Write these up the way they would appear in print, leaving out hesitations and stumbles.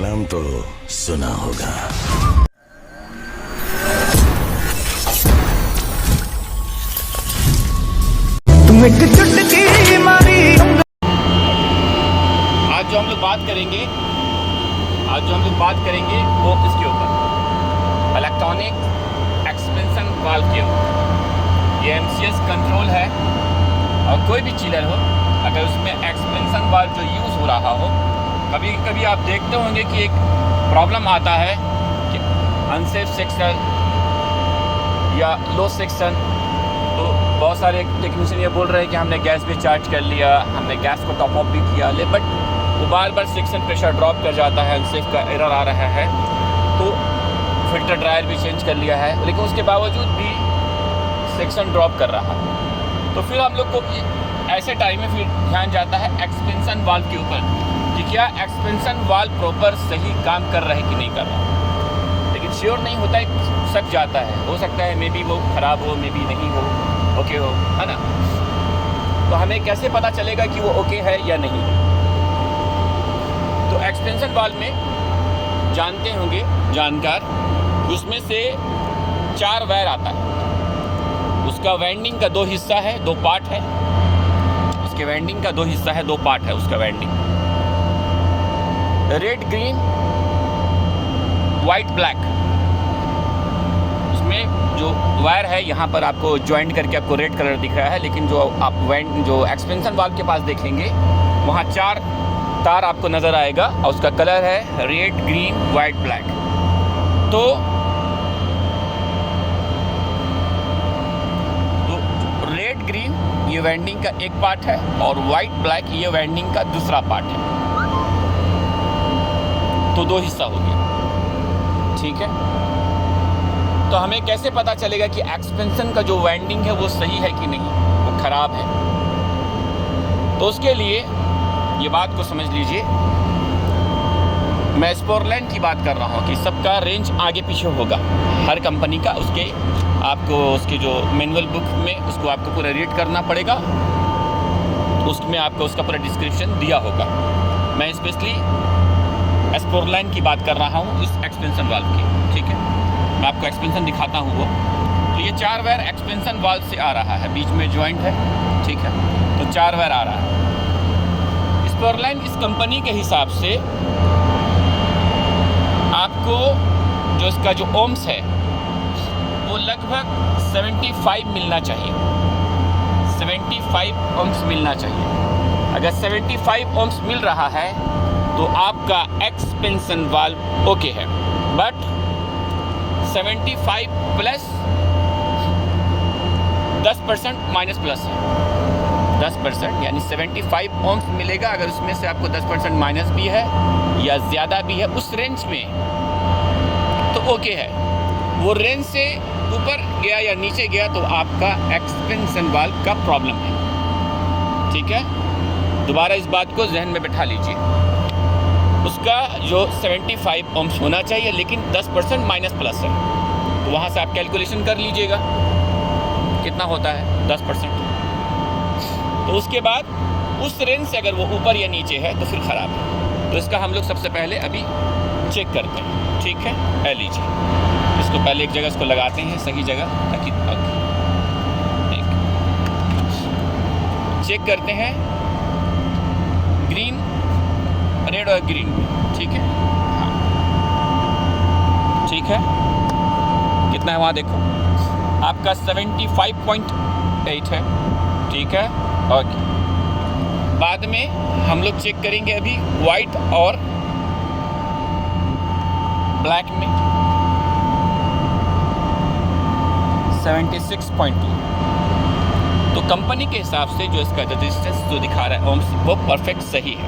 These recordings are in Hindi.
नाम तो सुना होगा। आज जो हम लोग बात करेंगे वो इसके ऊपर इलेक्ट्रॉनिक एक्सपेंशन वाल्व के ऊपर। ये एमसीएस कंट्रोल है और कोई भी चिलर हो अगर उसमें एक्सपेंशन वाल्व जो यूज़ हो रहा हो, कभी कभी आप देखते होंगे कि एक प्रॉब्लम आता है कि अनसेफ सेक्शन या लो सेक्शन। तो बहुत सारे टेक्नीशियन ये बोल रहे हैं कि हमने गैस भी चार्ज कर लिया, हमने गैस को टॉप अप भी किया, बट वो बार बार सेक्शन प्रेशर ड्रॉप कर जाता है, अनसेफ का एरर आ रहा है। तो फिल्टर ड्रायर भी चेंज कर लिया है, लेकिन उसके बावजूद भी सेक्शन ड्रॉप कर रहा है। तो फिर हम लोग को ऐसे टाइम में फिर ध्यान जाता है एक्सपेंशन वाल्व के ऊपर कि क्या एक्सपेंशन वाल्व प्रॉपर सही काम कर रहा है कि नहीं कर रहा। लेकिन श्योर नहीं होता है, शक जाता है, हो सकता है मे बी वो ख़राब हो, मे बी नहीं हो, ओके हो, है ना। तो हमें कैसे पता चलेगा कि वो ओके है या नहीं। तो एक्सपेंशन वाल्व में जानते होंगे जानकार, उसमें से 4 वायर आता है। उसका वाइंडिंग का 2 हिस्सा है, 2 पार्ट है। उसके वाइंडिंग का 2 हिस्सा है, 2 पार्ट है उसका winding. Red green white black. उसमें जो वायर है यहाँ पर आपको ज्वाइंट करके आपको रेड कलर दिख रहा है, लेकिन जो आप जो एक्सपेंशन वाल्व के पास देखेंगे वहाँ 4 तार आपको नज़र आएगा और उसका कलर है रेड ग्रीन वाइट ब्लैक। तो रेड ग्रीन ये वाइंडिंग का एक पार्ट है और वाइट ब्लैक ये वाइंडिंग का दूसरा पार्ट है। तो 2 हिस्सा हो गया, ठीक है। तो हमें कैसे पता चलेगा कि एक्सपेंशन का जो वाइंडिंग है वो सही है कि नहीं, वो ख़राब है। तो उसके लिए ये बात को समझ लीजिए, मैं स्पोरलैंड की बात कर रहा हूँ कि सबका रेंज आगे पीछे होगा हर कंपनी का। आपको उसके जो मैनुअल बुक में उसको आपको पूरा रीड करना पड़ेगा, उसमें आपको उसका पूरा डिस्क्रिप्शन दिया होगा। मैं स्पेशली स्पोरलैंड की बात कर रहा हूँ इस एक्सपेंशन वाल्व की, ठीक है। मैं आपको एक्सपेंशन दिखाता हूँ वो। तो ये 4 वायर एक्सपेंशन वाल्व से आ रहा है, बीच में जॉइंट है, ठीक है। तो 4 वायर आ रहा है। स्पोरलैंड इस कंपनी के हिसाब से आपको जो इसका जो ओम्स है वो लगभग 75 मिलना चाहिए, 75 ओम्स मिलना चाहिए। अगर 75 ओम्स मिल रहा है तो आपका एक्सपेंशन वाल्व ओके है। बट 75 प्लस 10% माइनस प्लस है, 10% यानी 75 ओम्स मिलेगा। अगर उसमें से आपको 10% माइनस भी है या ज़्यादा भी है उस रेंज में तो ओके है। वो रेंज से ऊपर गया या नीचे गया तो आपका एक्सपेंशन वाल्व का प्रॉब्लम है, ठीक है। दोबारा इस बात को जहन में बैठा लीजिए। उसका जो 75 ओम्स होना चाहिए, लेकिन 10% माइनस प्लस है। तो वहाँ से आप कैलकुलेशन कर लीजिएगा कितना होता है 10%। तो उसके बाद उस रेंज से अगर वो ऊपर या नीचे है तो फिर ख़राब है। तो इसका हम लोग सबसे पहले अभी चेक करते हैं, ठीक है। लीजिए इसको पहले एक जगह इसको लगाते हैं सही जगह, ताकि चेक करते हैं ग्रीन रेड और ग्रीन, ठीक है। हाँ ठीक है, कितना है वहाँ देखो, आपका 75.8 है, ठीक है। ओके, बाद में हम लोग चेक करेंगे अभी वाइट और ब्लैक में 76.2। तो कंपनी के हिसाब से जो इसका रेजिस्टेंस जो दिखा रहा है ओम्स वो परफेक्ट सही है।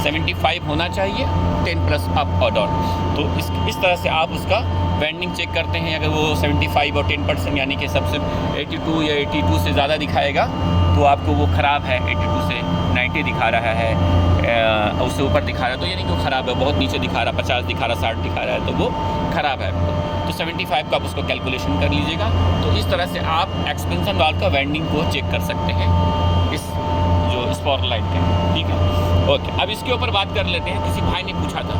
75 होना चाहिए, 10 प्लस अप और डाउन। तो इस तरह से आप उसका वाइंडिंग चेक करते हैं। अगर वो 75 और 10% यानी कि सबसे 82 या 82 से ज़्यादा दिखाएगा तो आपको वो ख़राब है। 82 से 90 दिखा रहा है, उससे ऊपर दिखा रहा है तो यानी कि वो ख़राब है। बहुत नीचे दिखा रहा, 50 दिखा रहा, 60 दिखा रहा है तो वो ख़राब है। तो 75 का आप उसको कैलकुलेशन कर लीजिएगा। तो इस तरह से आप एक्सपेंशन वाल्व का वाइंडिंग को चेक कर सकते हैं इस जो स्पॉटलाइट का, ठीक है। ओके, अब इसके ऊपर बात कर लेते हैं। किसी भाई ने पूछा था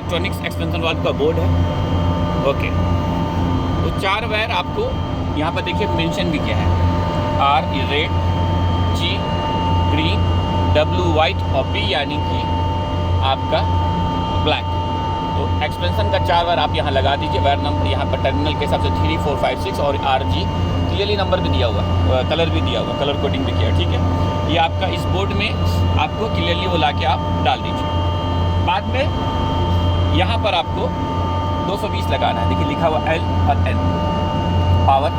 इलेक्ट्रॉनिक्स एक्सपेंशन वाल्व का बोर्ड है। ओके, तो 4 वायर आपको यहाँ पर देखिए मेंशन भी किया है, R red, G green, W white और B यानी कि आपका ब्लैक। तो एक्सपेंशन का 4 वायर आप यहाँ लगा दीजिए। वायर नंबर यहाँ पर टर्मिनल के हिसाब से 3, 4, 5, 6 और RG क्लियरली नंबर भी दिया हुआ है, कलर भी दिया हुआ, कलर कोडिंग भी किया, ठीक है। ये आपका इस बोर्ड में आपको क्लियरली वो ला के आप डाल दीजिए। बाद में यहाँ पर आपको 220 लगाना है, देखिए लिखा हुआ L और N, पावर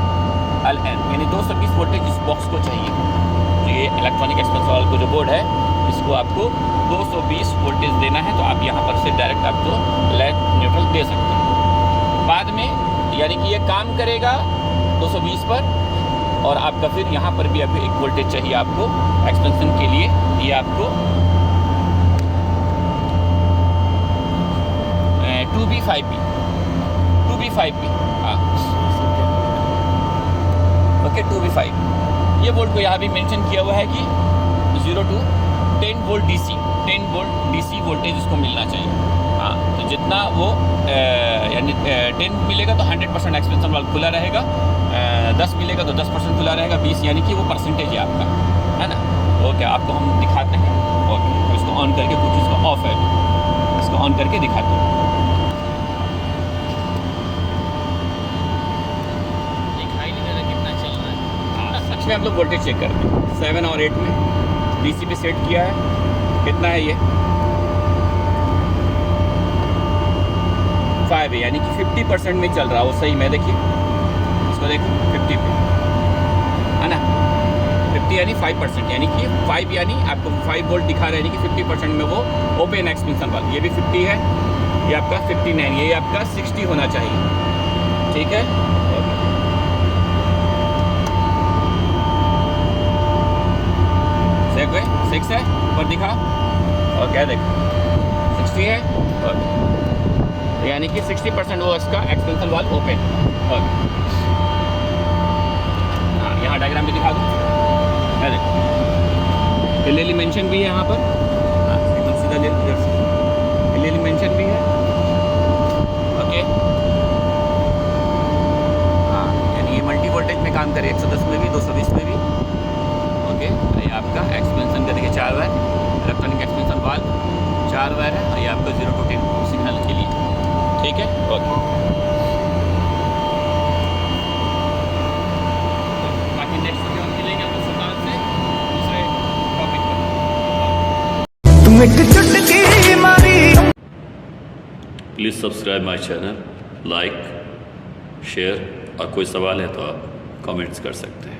LN, यानी 220 वोल्टेज इस बॉक्स को चाहिए। तो ये इलेक्ट्रॉनिक एक्सपेंशन वाल्व को जो बोर्ड है इसको आपको 220 वोल्टेज देना है। तो आप यहाँ पर से डायरेक्ट आप जो लाइट न्यूट्रल दे सकते हैं। बाद में यानी कि ये काम करेगा 220 पर, और आपका फिर यहाँ पर भी अभी एक वोल्टेज चाहिए आपको एक्सपेंशन के लिए। ये आपको 2B5P हाँ, ओके 2B5। ये वोल्ट को यहाँ भी मेंशन किया हुआ है कि 0 to 10 volt DC, 10 volt DC voltage इसको मिलना चाहिए। हाँ, तो जितना वो यानी 10 मिलेगा तो 100% एक्सपेंशन वाल्व खुला रहेगा, 10 मिलेगा तो 10% खुला रहेगा, 20 यानी कि वो परसेंटेज है आपका, है ना। ओके, आपको हम दिखाते हैं। ओके, तो इसको ऑन करके, कुछ इसको ऑफ है, इसको ऑन करके दिखाते हैं। दिखाई नहीं दे रहा कितना चल रहा है। हाँ, सच में हम लोग वोल्टेज चेक करते हैं। 7 और 8 में DC पे सेट किया है, कितना है ये 5 है, यानी कि 50% में चल रहा है वो सही में। देखिए इसको देखो 50 पे, है ना, 50 यानी 5%, यानी कि 5 यानी आपको 5 वोल्ट दिखा रहा है, यानी कि 50% में वो ओपन एक्सपेंशन वाला। ये भी 50 है, ये आपका 59, ये आपका 60 होना चाहिए, ठीक है। ओके 6 है ऊपर दिखा, और क्या देखो 60 है, ओके, यानी कि 60% वो इसका एक्सपेंशन वाल्व ओपन। ओके, हाँ, यहाँ डायग्राम भी दिखा दूँ, है देखो क्लियरली मेंशन भी है यहाँ पर। हाँ, एकदम सीधा ले, क्लियरली मेंशन भी है। ओके, हाँ, यानी ये मल्टी वोल्टेज में काम करे, 110 में भी, 220 में भी। ओके, ये आपका एक्सपेंशन का देखिए 4 wire, electronic expansion valve 4 wire है, और ये आपका 0 to 10 सिग्नल के लिए, ठीक है। ओके, बाकी नेक्स्ट वीडियो हम मिलेंगे अपने सरकार से दूसरे टॉपिक पर। तुम एक चुटकी मारी। Please subscribe my channel, like, share, और कोई सवाल है तो आप कमेंट्स कर सकते हैं।